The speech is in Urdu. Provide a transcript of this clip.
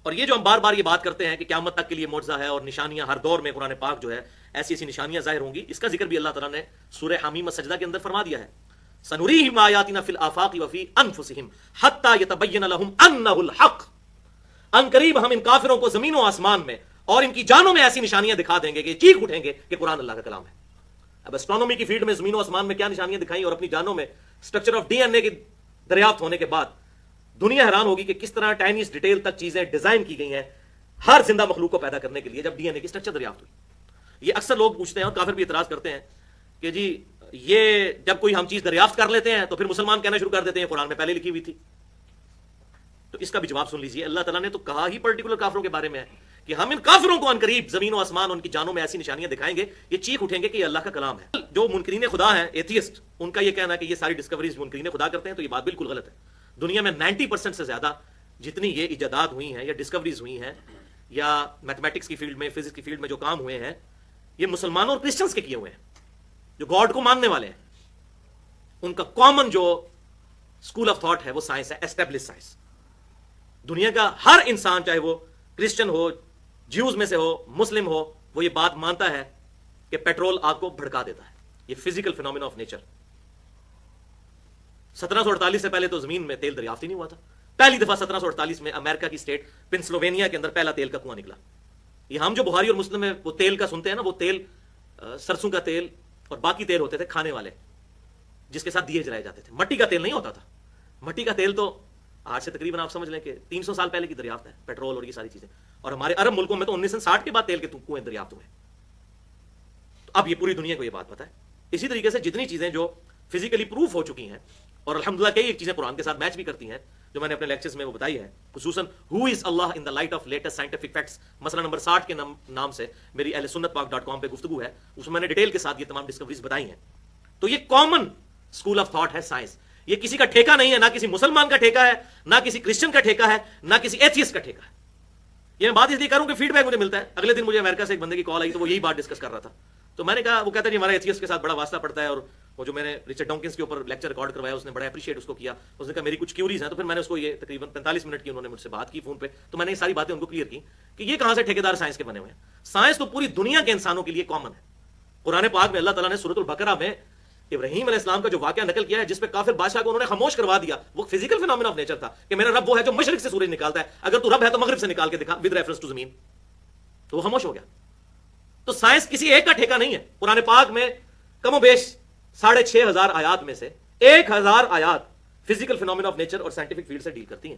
اور یہ جو ہم بار بار یہ بات کرتے ہیں کہ قیامت تک کے لیے معجزہ ہے اور نشانیاں ہر دور میں قرآن پاک جو ہے ایسی ایسی نشانیاں ظاہر ہوں گی، اس کا ذکر بھی اللہ تعالیٰ نے سورہ حمیم السجدہ کے اندر فرما دیا ہے، سنریہم آیاتنا فی الآفاق وفی انفسہم حتی یتبین لہم انہ الحق، ان قریب ہم ان کافروں کو زمین و آسمان میں اور ان کی جانوں میں ایسی نشانیاں دکھا دیں گے کہ چیخ اٹھیں گے کہ قرآن اللہ کا کلام ہے۔ اب اسٹرانومی کی فیلڈ میں زمین و آسمان میں کیا نشانیاں دکھائیں اور اپنی جانوں میں اسٹرکچر آف ڈی این اے کی دریافت ہونے کے بعد دنیا حیران ہوگی کہ کس طرح ٹائنیز ڈیٹیل تک چیزیں ڈیزائن کی گئی ہیں ہر زندہ مخلوق کو پیدا کرنے کے لیے جب ڈی این اے کی اسٹرکچر دریافت ہوئی۔ یہ اکثر لوگ پوچھتے ہیں اور کافر بھی اعتراض کرتے ہیں کہ جی یہ جب کوئی ہم چیز دریافت کر لیتے ہیں تو پھر مسلمان کہنا شروع کر دیتے ہیں قرآن میں پہلے لکھی ہوئی تھی۔ تو اس کا بھی جواب سن لیجئے، اللہ تعالیٰ نے تو کہا ہی پرٹیکولر کافروں کے بارے میں ہے کہ ہم ان کافروں کو ان قریب زمین و آسمان ان کی جانوں میں ایسی نشانیاں دکھائیں گے یہ چیخ اٹھیں گے کہ یہ اللہ کا کلام ہے۔ جو منکرین خدا ہیں ایتھیسٹ، ان کا یہ کہنا ہے کہ یہ ساری ڈسکوریز منکرین خدا کرتے ہیں، تو یہ بات بالکل غلط ہے۔ دنیا میں 90% سے زیادہ جتنی یہ ایجادات ہوئی ہیں یا ڈسکوریز ہوئی ہیں یا میتھمیٹکس کی فیلڈ میں، فزکس کی فیلڈ میں جو کام ہوئے ہیں یہ مسلمانوں اور کرسچنز کے کیے ہوئے ہیں جو گاڈ کو ماننے والے ہیں۔ ان کا کامن جو اسکول آف تھاٹ ہے وہ سائنس ہے، اسٹیبلش سائنس۔ دنیا کا ہر انسان چاہے وہ کرسچن ہو، جیوز میں سے ہو، مسلم ہو، وہ یہ بات مانتا ہے کہ پیٹرول آگ کو بھڑکا دیتا ہے، یہ فزیکل فینومینا آف نیچر۔ 1748 سے پہلے تو زمین میں تیل دریافت ہی نہیں ہوا تھا، پہلی دفعہ 1748 میں امریکہ کی اسٹیٹ پنسلوینیا کے اندر پہلا تیل کا کنواں نکلا۔ یہ ہم جو بخاری اور مسلم میں وہ تیل کا سنتے ہیں نا، وہ تیل سرسوں کا تیل اور باقی تیل ہوتے تھے کھانے والے جس کے ساتھ دیے جلائے جاتے تھے، مٹی کا تیل نہیں ہوتا تھا۔ مٹی کا تیل تو آج سے تقریباً آپ سمجھ لیں کہ 300 سال پہلے کی دریافت ہے، پیٹرول اور یہ ساری چیزیں، اور ہمارے عرب ملکوں میں تو 1960 کے بعد تیل کے کنویں دریافت ہوئے۔ تو اب یہ پوری دنیا کو یہ بات پتہ ہے۔ اسی طریقے سے جتنی چیزیں جو فزیکلی پروف ہو چکی ہیں اور الحمدللہ کئی ایک چیزیں قرآن کے ساتھ میچ بھی کرتی ہیں جو میں نے اپنے لیکچرز میں وہ بتائی ہے، خصوصاً who is Allah in the light of latest scientific facts, مسئلہ نمبر 60 کے نام سے میری اہل سنت پاک .com پہ گفتگو ہے، اس میں میں نے ڈیٹیل کے ساتھ یہ تمام ڈسکوریز بتائی ہیں۔ تو یہ کامن اسکول آف تھاٹ ہے سائنس، یہ کسی کا ٹھیکہ نہیں ہے، نہ کسی مسلمان کا ٹھیکہ ہے، نہ کسی کرسچن کا ٹھیکہ ہے، نہ کسی ایتھیسٹ کا ٹھیکہ ہے۔ یہ میں بات اس لیے کروں کہ فیڈ بیک مجھے ملتا ہے۔ اگلے دن مجھے امریکہ سے ایک بندے کی کال آئی تو وہ یہی بات ڈسکس کر رہا تھا، تو میں نے کہا، وہ کہتا ہے جی ہمارا ایتھیسٹ کے ساتھ بڑا واسطہ پڑتا ہے، اور وہ جو میں نے رچرڈ ڈونکنز کے اوپر لیکچر ریکارڈ کروایا اس نے بڑا اپریشیٹ اس کو کیا، اس نے کہا میری کچھ کیوریز ہیں، تو پھر میں نے اس کو یہ تقریباً 45 منٹ کی انہوں نے مجھ سے بات کی فون پہ، تو میں نے یہ ساری باتیں ان کو کلیئر کی کہ یہ کہاں سے ٹھیکیدار سائنس کے بنے ہوئے ہیں۔ سائنس تو پوری دنیا کے انسانوں کے لیے کامن ہے۔ قرآن پاک میں اللہ تعالیٰ نے سورۃ البقرہ میں ابراہیم علیہ السلام کا جو واقعہ نقل کیا ہے جس پہ کافر بادشاہ کو انہوں نے خاموش کروا دیا، وہ فزیکل فینومینا آف نیچر تھا کہ میرا رب وہ ہے جو مشرق سے سورج نکالتا ہے، اگر تو رب ہے تو مغرب سے نکال کے دکھا ود ریفرنس ٹو زمین، تو وہ خاموش ہو گیا۔ تو سائنس کسی ایک کا ٹھیکہ نہیں ہے۔ قرآن پاک میں کم و بیش 6500 آیات میں سے 1000 آیات فزیکل فینومینا آف نیچر اور سائنٹیفک فیلڈ سے ڈیل کرتی ہیں۔